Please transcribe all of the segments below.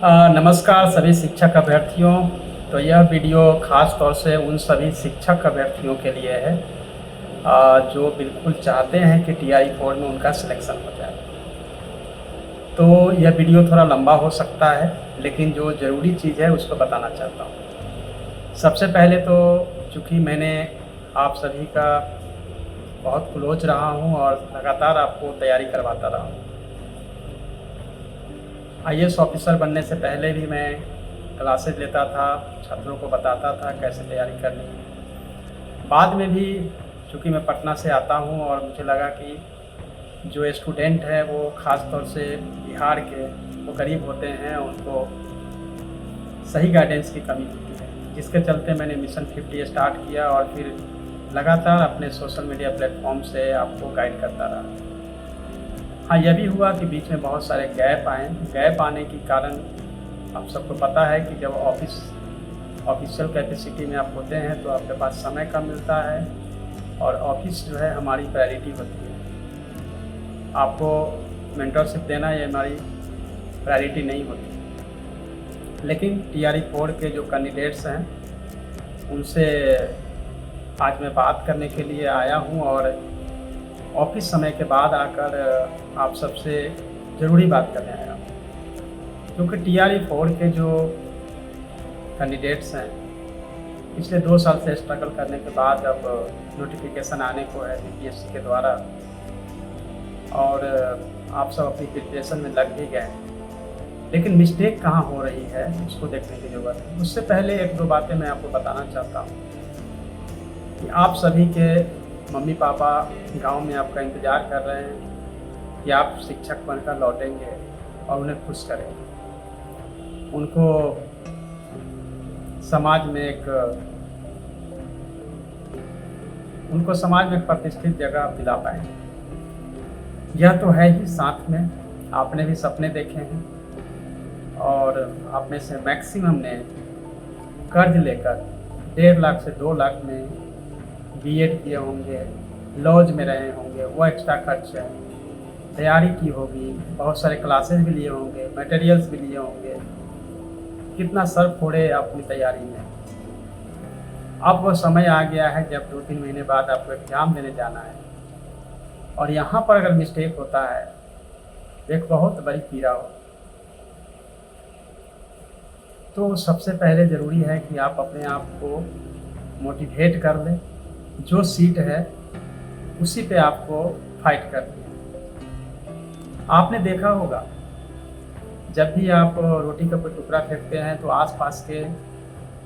नमस्कार सभी शिक्षक अभ्यर्थियों। तो यह वीडियो ख़ास तौर से उन सभी शिक्षक अभ्यर्थियों के लिए है जो बिल्कुल चाहते हैं कि टीआई 4 में उनका सिलेक्शन हो जाए। तो यह वीडियो थोड़ा लंबा हो सकता है, लेकिन जो ज़रूरी चीज़ है उसको बताना चाहता हूँ। सबसे पहले तो चूँकि मैंने आप सभी का बहुत क्लोज रहा हूँ और लगातार आपको तैयारी करवाता रहा हूँ। आईएएस ऑफिसर बनने से पहले भी मैं क्लासेज लेता था, छात्रों को बताता था कैसे तैयारी करनी है। बाद में भी चूँकि मैं पटना से आता हूँ और मुझे लगा कि जो स्टूडेंट हैं वो ख़ास तौर से बिहार के, वो गरीब होते हैं, उनको सही गाइडेंस की कमी होती है, जिसके चलते मैंने मिशन 50 स्टार्ट किया और फिर लगातार अपने सोशल मीडिया प्लेटफॉर्म से आपको गाइड करता रहा। हाँ, यह भी हुआ कि बीच में बहुत सारे गैप आए। गैप आने के कारण आप सबको पता है कि जब ऑफिशियल कैपेसिटी में आप होते हैं तो आपके पास समय कम मिलता है और ऑफिस जो है हमारी प्रायोरिटी होती है। आपको मेंटरशिप देना ये हमारी प्रायोरिटी नहीं होती। लेकिन टीआरई 4 के जो कैंडिडेट्स हैं उनसे आज मैं बात करने के लिए आया हूँ और ऑफिस समय के बाद आकर आप सबसे ज़रूरी बात करने आया हूँ, क्योंकि टीआरई 4 के जो कैंडिडेट्स हैं पिछले 2 साल से स्ट्रगल करने के बाद अब नोटिफिकेशन आने को है यूपीएससी के द्वारा और आप सब अपनी प्रिपरेशन में लग भी गए हैं। लेकिन मिस्टेक कहाँ हो रही है उसको देखने की ज़रूरत है। उससे पहले 1-2 बातें मैं आपको बताना चाहता हूँ कि आप सभी के मम्मी पापा गांव में आपका इंतज़ार कर रहे हैं कि आप शिक्षक बनकर लौटेंगे और उन्हें खुश करेंगे, उनको समाज में एक प्रतिष्ठित जगह दिला पाएंगे। यह तो है ही, साथ में आपने भी सपने देखे हैं और आप में से मैक्सिमम ने कर्ज लेकर 1.5 लाख से 2 लाख में बीएड किए होंगे, लॉज में रहे होंगे, वो एक्स्ट्रा खर्च है, तैयारी की होगी, बहुत सारे क्लासेस भी लिए होंगे, मटेरियल्स भी लिए होंगे, कितना सर फोड़े अपनी तैयारी में। अब वो समय आ गया है जब 2-3 महीने बाद आपको एग्ज़ाम देने जाना है और यहाँ पर अगर मिस्टेक होता है तो एक बहुत बड़ी पीड़ा हो। तो सबसे पहले ज़रूरी है कि आप अपने आप को मोटिवेट कर लें। जो सीट है उसी पे आपको फाइट करनी है। आपने देखा होगा जब भी आप रोटी का कोई टुकड़ा फेंकते हैं तो आसपास के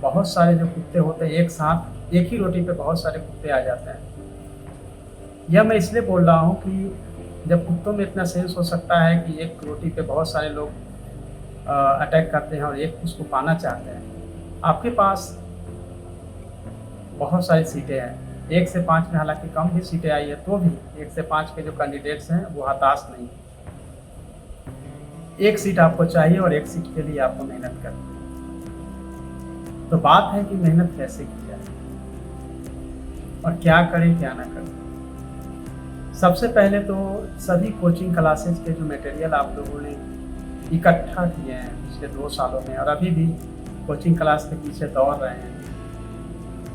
बहुत सारे जो कुत्ते होते हैं एक साथ एक ही रोटी पे बहुत सारे कुत्ते आ जाते हैं। यह मैं इसलिए बोल रहा हूँ कि जब कुत्तों में इतना सेंस हो सकता है कि एक रोटी पे बहुत सारे लोग अटैक करते हैं और एक उसको पाना चाहते हैं, आपके पास बहुत सारी सीटें हैं। 1 से 5 में हालांकि कम भी सीटें आई है, तो भी 1 से 5 के जो कैंडिडेट्स हैं वो हताश नहीं है। एक सीट आपको चाहिए और एक सीट के लिए आपको मेहनत करनी है। तो बात है कि मेहनत कैसे की जाए और क्या करें क्या ना करें। सबसे पहले तो सभी कोचिंग क्लासेज के जो मटेरियल आप लोगों ने इकट्ठा किए हैं पिछले 2 सालों में और अभी भी कोचिंग क्लास के पीछे दौड़ रहे हैं,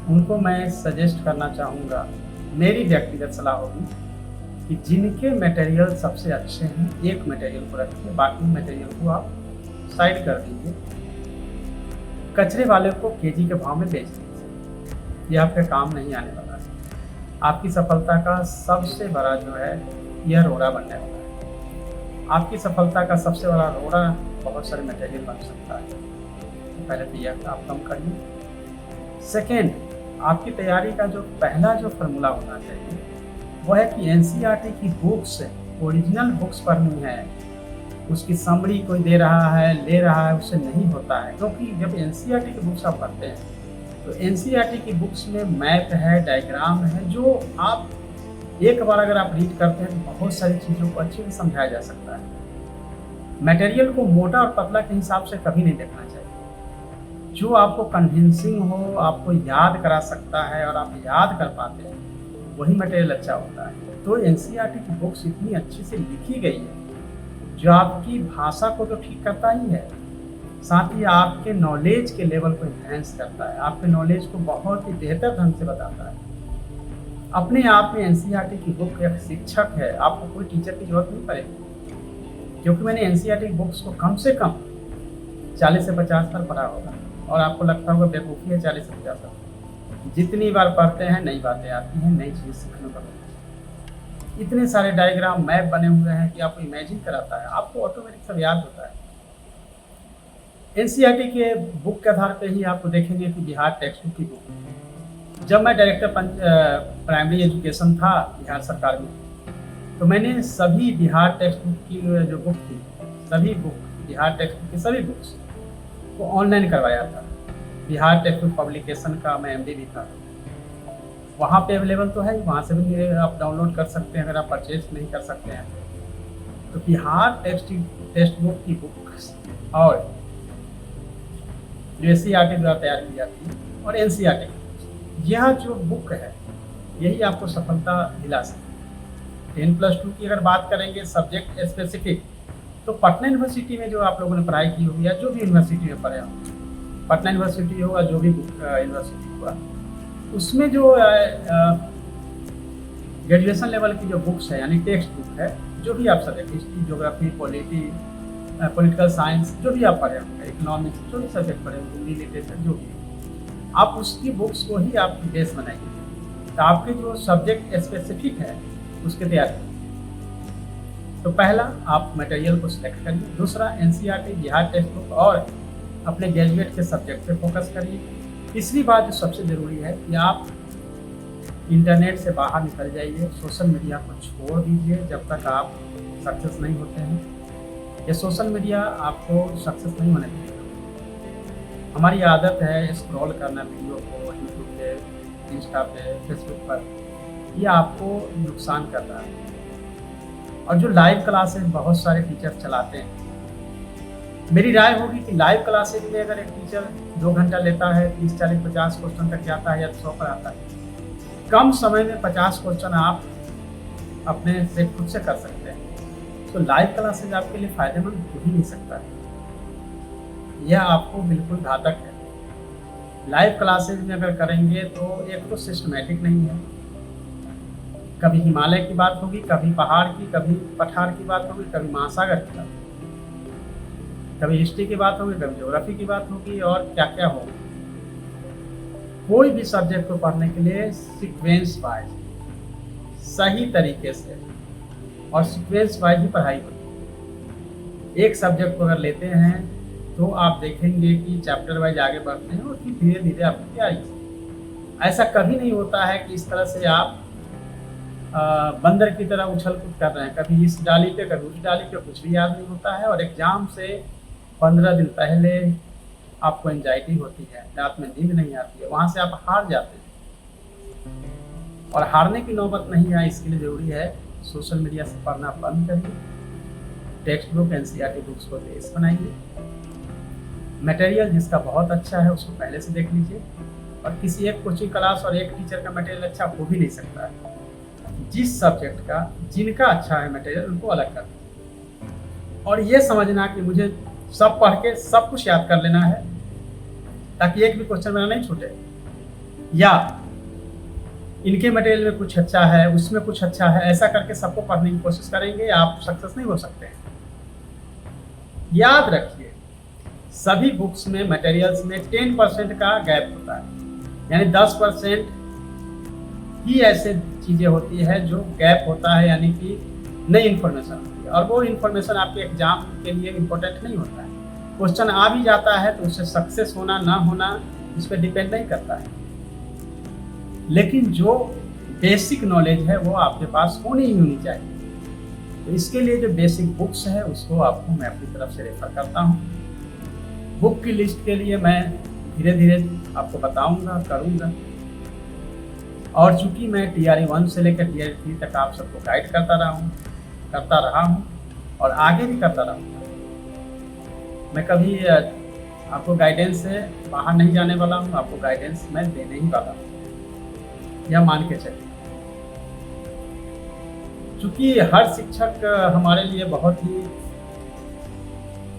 उनको मैं सजेस्ट करना चाहूँगा, मेरी व्यक्तिगत सलाह होगी कि जिनके मटेरियल सबसे अच्छे हैं एक मटेरियल को रखिए, बाकी मटेरियल को आप साइड कर दीजिए, कचरे वाले को केजी के भाव में बेच दीजिए। यह आपके काम नहीं आने वाला है। आपकी सफलता का सबसे बड़ा जो है यह रोड़ा बनने वाला है। आपकी सफलता का सबसे बड़ा रोड़ा बहुत सारे मटेरियल बन सकता है। तो पहले तो यह आप कम करिए। सेकेंड, आपकी तैयारी का जो पहला जो फार्मूला होना चाहिए वो है कि एनसीईआरटी की बुक्स, ओरिजिनल बुक्स पढ़नी है। उसकी समरी कोई दे रहा है, ले रहा है, उससे नहीं होता है। क्योंकि जब एनसीईआरटी की बुक्स आप पढ़ते हैं तो एनसीईआरटी की बुक्स में मैप है, डायग्राम है, जो आप एक बार अगर आप रीड करते हैं तो बहुत सारी चीज़ों को अच्छे से समझाया जा सकता है। मटेरियल को मोटा और पतला के हिसाब से कभी नहीं देखना चाहिए। जो आपको कन्विंसिंग हो, आपको याद करा सकता है और आप याद कर पाते हैं, वही मटेरियल अच्छा होता है। तो एनसीईआरटी की बुक्स इतनी अच्छी से लिखी गई है जो आपकी भाषा को तो ठीक करता ही है, साथ ही आपके नॉलेज के लेवल को इन्हेंस करता है, आपके नॉलेज को बहुत ही बेहतर ढंग से बताता है। अपने आप में एनसीईआरटी की बुक एक शिक्षक है, आपको कोई टीचर की जरूरत नहीं पड़ेगी, क्योंकि मैंने एनसीईआरटी बुक्स को कम से कम 40 से 50 बार पढ़ा होगा, और आपको लगता होगा बेवकूफ़ी है 40 से 50 बार। जितनी बार पढ़ते हैं नई बातें आती हैं, नई चीज़ सीखने को मिलती है। इतने सारे डायग्राम मैप बने हुए हैं कि आपको इमेजिन कराता है, आपको ऑटोमेटिक सब याद होता है। एनसीईआरटी के बुक के आधार पर ही आपको देखेंगे कि बिहार टेक्स्ट बुक की बुक, जब मैं डायरेक्टर प्राइमरी एजुकेशन था बिहार सरकार में, तो मैंने सभी बिहार टेक्स्ट बुक की जो बुक थी, सभी बुक बिहार टेक्स्ट बुक की सभी बुक्स को ऑनलाइन करवाया था। बिहार टेक्स्ट बुक पब्लिकेशन का मैं एमडी भी था, वहाँ पे अवेलेबल तो है ही, वहाँ से भी आप डाउनलोड कर सकते हैं अगर आप परचेज नहीं कर सकते हैं। तो बिहार टेक्स्ट बुक की बुक्स और जो एससीईआरटी द्वारा तैयार की जाती है और एनसीईआरटी, यह जो बुक है यही आपको सफलता दिला सकती है। 10+2 की अगर बात करेंगे सब्जेक्ट स्पेसिफिक, तो पटना यूनिवर्सिटी में जो आप लोगों ने पढ़ाई की होगी या जो भी यूनिवर्सिटी में पढ़े हो, पटना यूनिवर्सिटी होगा जो भी यूनिवर्सिटी हुआ, उसमें जो ग्रेजुएशन लेवल की जो बुक्स है यानी टेक्स्ट बुक है, जो भी आप subject history, geography, political science, जो भी आप पढ़े होंगे, इकोनॉमिक्स, जो भी सब्जेक्ट पढ़े होंगे, हिंदी लिटरेचर, जो भी, आप उसकी बुक्स को ही आप बेस बनाइए। तो आपके जो सब्जेक्ट स्पेसिफिक है उसके तैयार करिए। तो पहला आप मटेरियल को सिलेक्ट करिए, दूसरा एनसीईआरटी, बिहार टेक्स्ट बुक और अपने ग्रेजुएट के सब्जेक्ट पे फोकस करिए। तीसरी बात जो सबसे ज़रूरी है कि आप इंटरनेट से बाहर निकल जाइए, सोशल मीडिया को छोड़ दीजिए जब तक आप सक्सेस नहीं होते हैं। ये सोशल मीडिया आपको सक्सेस नहीं होने देगा। हमारी आदत है स्क्रॉल करना वीडियो को यूट्यूब पे, इंस्टा पे, फेसबुक पर, ये आपको नुकसान कर रहा है। और जो लाइव क्लासेस बहुत सारे टीचर चलाते हैं, मेरी राय होगी कि लाइव क्लासेस में अगर एक टीचर 2 घंटा लेता है, 30, 40, 50 क्वेश्चन तक जाता है या 100 पर आता है, कम समय में 50 क्वेश्चन आप अपने से खुद से कर सकते हैं। तो लाइव क्लासेज आपके लिए फ़ायदेमंद हो ही नहीं सकता है, यह आपको बिल्कुल घातक है। लाइव क्लासेज में अगर करेंगे तो एक तो सिस्टमेटिक नहीं है, कभी हिमालय की बात होगी, कभी पहाड़ की, कभी पठार की बात होगी, कभी महासागर की बात, कभी हिस्ट्री की बात होगी, कभी ज्योग्राफी की बात होगी, और क्या क्या होगा। कोई भी सब्जेक्ट को पढ़ने के लिए सीक्वेंस वाइज, सही तरीके से और सीक्वेंस वाइज ही पढ़ाई होती है। एक सब्जेक्ट को अगर लेते हैं तो आप देखेंगे कि चैप्टर वाइज आगे बढ़ते हैं और फिर धीरे धीरे आपकी तैयारी। ऐसा कभी नहीं होता है कि इस तरह से आप बंदर की तरह उछल कूद कर रहे हैं, कभी इस डाली पे कभी उस डाली पे, कुछ भी याद नहीं होता है। और एग्ज़ाम से 15 दिन पहले आपको एंजाइटी होती है, रात में नींद नहीं आती है, वहाँ से आप हार जाते हैं। और हारने की नौबत नहीं आए, इसके लिए ज़रूरी है सोशल मीडिया से पढ़ना बंद करिए, टेक्स्ट बुक एनसीईआरटी बुक्स को बेस बनाइए, मटेरियल जिसका बहुत अच्छा है उसको पहले से देख लीजिए। और किसी एक कोचिंग क्लास और एक टीचर का मटेरियल अच्छा हो भी नहीं सकता है। जिस सब्जेक्ट का जिनका अच्छा है मटेरियल उनको अलग कर दीजिए, और ये समझना कि मुझे सब पढ़ के सब कुछ याद कर लेना है ताकि एक भी क्वेश्चन मेरा नहीं छूटे, या इनके मटेरियल में कुछ अच्छा है उसमें कुछ अच्छा है, ऐसा करके सबको पढ़ने की कोशिश करेंगे आप सक्सेस नहीं हो सकते हैं। याद रखिए सभी बुक्स में मटेरियल्स में 10% का गैप होता है, यानी 10% ही ऐसे चीज़ें होती है जो गैप होता है, यानी कि नई इन्फॉर्मेशन होती है, और वो इन्फॉर्मेशन आपके एग्जाम के लिए इम्पोर्टेंट नहीं होता है। क्वेश्चन आ भी जाता है तो उससे सक्सेस होना ना होना इस पर डिपेंड नहीं करता है, लेकिन जो बेसिक नॉलेज है वो आपके पास होनी ही होनी चाहिए। तो इसके लिए जो बेसिक बुक्स है उसको आपको मैं अपनी तरफ से रेफर करता हूँ। बुक की लिस्ट के लिए मैं धीरे धीरे आपको बताऊंगा, करूंगा। और चूंकि मैं TRE 1 से लेकर TRE 3 तक आप सबको गाइड करता रहा हूँ और आगे भी करता रहूँगा। मैं कभी आपको गाइडेंस से बाहर नहीं जाने वाला हूँ, आपको गाइडेंस मैं देने ही वाला हूँ, यह मान के चलिए। चूँकि हर शिक्षक हमारे लिए बहुत ही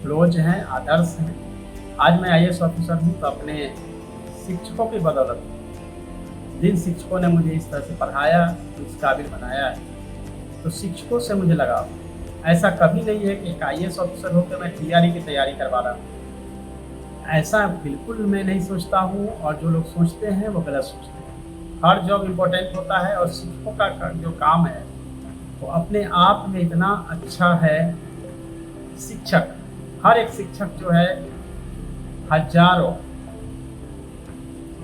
क्लोज हैं, आदर्श हैं, आज मैं आईएएस ऑफिसर हूँ तो अपने शिक्षकों की बदौलत, जिन शिक्षकों ने मुझे इस तरह से पढ़ाया, इस काबिल बनाया है, तो शिक्षकों से मुझे लगाव। ऐसा कभी नहीं है कि एक आईएएस ऑफिसर होकर मैं टीआरई की तैयारी करवा रहा हूँ। ऐसा बिल्कुल मैं नहीं सोचता हूँ, और जो लोग सोचते हैं वो गलत सोचते हैं। हर जॉब इम्पोर्टेंट होता है, और शिक्षकों का जो काम है वो अपने आप में इतना अच्छा है। शिक्षक, हर एक शिक्षक जो है हजारों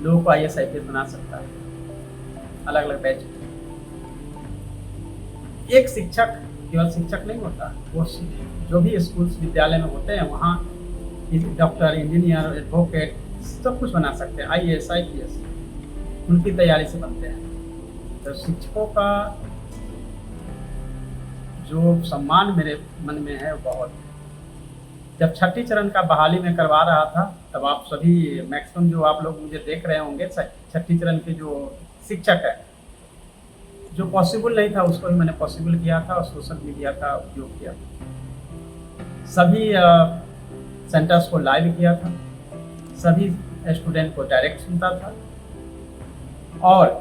लोगों को आईएएस आईपीएस बना सकता है, अलग अलग बैच। एक शिक्षक केवल शिक्षक नहीं होता, वो जो भी स्कूल विद्यालय में होते हैं वहाँ डॉक्टर, इंजीनियर, एडवोकेट सब कुछ बना सकते हैं। आईएएस आईपीएस उनकी तैयारी से बनते हैं। तो शिक्षकों का जो सम्मान मेरे मन में है बहुत। जब छठी चरण का बहाली में करवा रहा था, तब आप सभी मैक्सिमम जो आप लोग मुझे देख रहे होंगे, छठी चरण के जो शिक्षक है, जो पॉसिबल नहीं था उसको भी मैंने पॉसिबल किया था, और सोशल मीडिया का उपयोग किया था। सभी सेंटर्स को लाइव किया था, सभी स्टूडेंट को डायरेक्ट सुनता था, और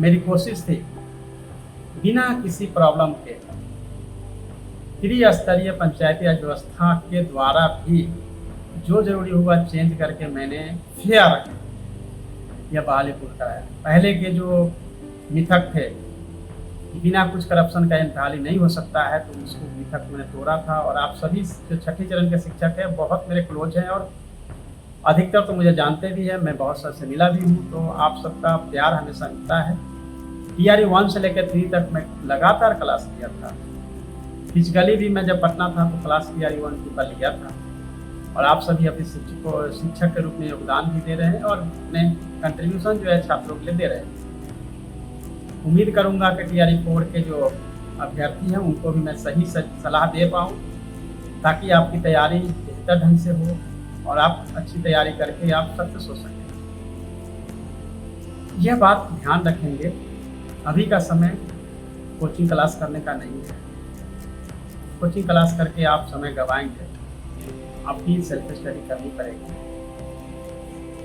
मेरी कोशिश थी बिना किसी प्रॉब्लम के त्रिस्तरीय पंचायती राज व्यवस्था के द्वारा भी जो जरूरी हुआ चेंज करके मैंने फेयर यह बहाली पूर्ण कराया। पहले के जो मिथक थे कि बिना कुछ करप्शन का बहाली नहीं हो सकता है, तो उसको मिथक मैंने तोड़ा था। और आप सभी जो छठी चरण के शिक्षक हैं बहुत मेरे क्लोज हैं, और अधिकतर तो मुझे जानते भी हैं, मैं बहुत सबसे मिला भी हूँ, तो आप सबका प्यार हमेशा मिलता है। टीआरई 1 से लेकर 3 तक मैं लगातार क्लास लिया था। फिजिकली भी मैं जब पटना था तो क्लास टीआरई 1 2 का लिया था, और आप सभी अपने शिक्षक के रूप में योगदान भी दे रहे हैं, और अपने कंट्रीब्यूशन जो है छात्रों के लिए दे रहे हैं। उम्मीद करूंगा कि टीआरई 4 के जो अभ्यर्थी हैं उनको भी मैं सही सलाह दे पाऊँ, ताकि आपकी तैयारी बेहतर ढंग से हो और आप अच्छी तैयारी करके आप सक्सेस हो सकें। यह बात ध्यान रखेंगे, अभी का समय कोचिंग क्लास करने का नहीं है। कोचिंग क्लास करके आप समय गंवाएंगे, आपकी सेल्फ स्टडी करनी पड़ेगी।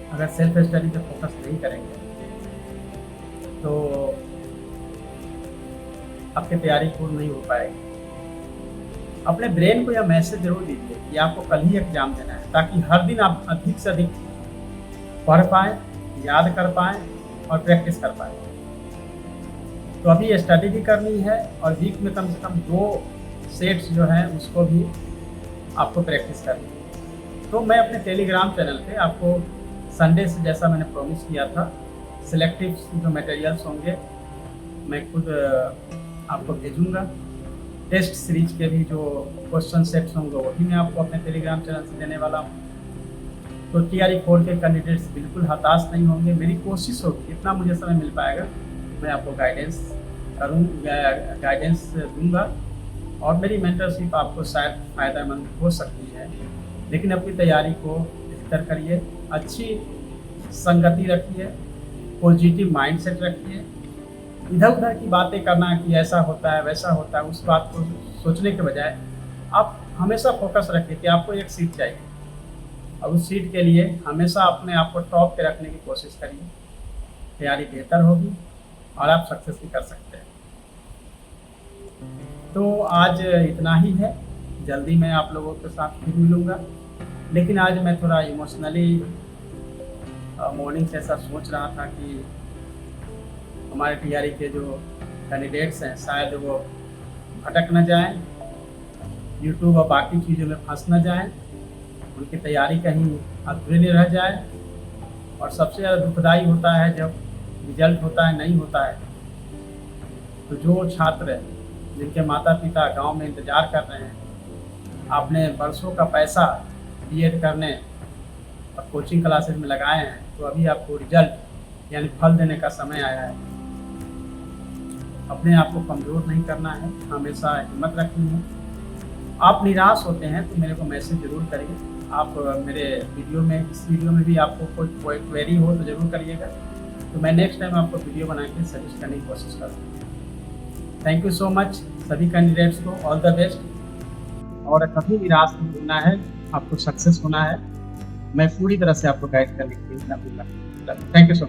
अगर सेल्फ स्टडी पे फोकस नहीं करेंगे तो आपकी तैयारी पूर्ण नहीं हो पाएगी। अपने ब्रेन को यह मैसेज जरूर दीजिए कि आपको कल ही एग्जाम देना है, ताकि हर दिन आप अधिक से अधिक पढ़ पाएँ, याद कर पाएँ और प्रैक्टिस कर पाएँ। तो अभी स्टडी भी करनी है, और वीक में कम से कम 2 सेट्स जो हैं उसको भी आपको प्रैक्टिस करनी है। तो मैं अपने टेलीग्राम चैनल पे आपको संडे से, जैसा मैंने प्रॉमिस किया था, सिलेक्टिव जो मटेरियल्स होंगे मैं खुद आपको भेजूंगा। टेस्ट सीरीज के भी जो क्वेश्चन सेट्स होंगे वो भी मैं आपको अपने टेलीग्राम चैनल से देने वाला हूँ। तो टीआरई 4 के कैंडिडेट्स बिल्कुल हताश नहीं होंगे। मेरी कोशिश होगी जितना मुझे समय मिल पाएगा मैं आपको गाइडेंस दूंगा, और मेरी मेंटरशिप आपको शायद फ़ायदेमंद हो सकती है। लेकिन अपनी तैयारी को बेहतर करिए, अच्छी संगति रखिए, पॉजिटिव माइंडसेट रखिए। इधर उधर की बातें करना कि ऐसा होता है वैसा होता है, उस बात को सोचने के बजाय आप हमेशा फोकस रखिए कि आपको एक सीट चाहिए, और उस सीट के लिए हमेशा अपने आप को टॉप पे रखने की कोशिश करिए। तैयारी बेहतर होगी और आप सक्सेस भी कर सकते हैं। तो आज इतना ही है, जल्दी मैं आप लोगों के साथ फिर मिलूँगा। लेकिन आज मैं थोड़ा इमोशनली मॉर्निंग से ऐसा सोच रहा था कि हमारे टीआरई के जो कैंडिडेट्स हैं शायद वो भटक न जाएं, यूट्यूब और बाकी चीज़ों में फंस न जाएं, उनकी तैयारी कहीं अधूरी नहीं रह जाए। और सबसे ज़्यादा दुखदाई होता है जब रिजल्ट होता है नहीं होता है, तो जो छात्र जिनके माता पिता गांव में इंतज़ार कर रहे हैं, आपने बरसों का पैसा बीएड करने और कोचिंग क्लासेस में लगाए हैं, तो अभी आपको रिजल्ट यानी फल देने का समय आया है। अपने आप को कमज़ोर नहीं करना है, हमेशा हिम्मत रखनी है। आप निराश होते हैं तो मेरे को मैसेज ज़रूर करिए। आप मेरे वीडियो में, इस वीडियो में भी आपको कोई क्वेरी हो तो ज़रूर करिएगा, तो मैं नेक्स्ट टाइम आपको वीडियो बना के सजेस्ट करने की कोशिश करूँगा। थैंक यू सो मच सभी कैंडिडेट्स को, ऑल द बेस्ट। और कभी निराश नहीं होना है, आपको सक्सेस होना है। मैं पूरी तरह से आपको गाइड करने के लिए मैं दूँगा। Thank you so much.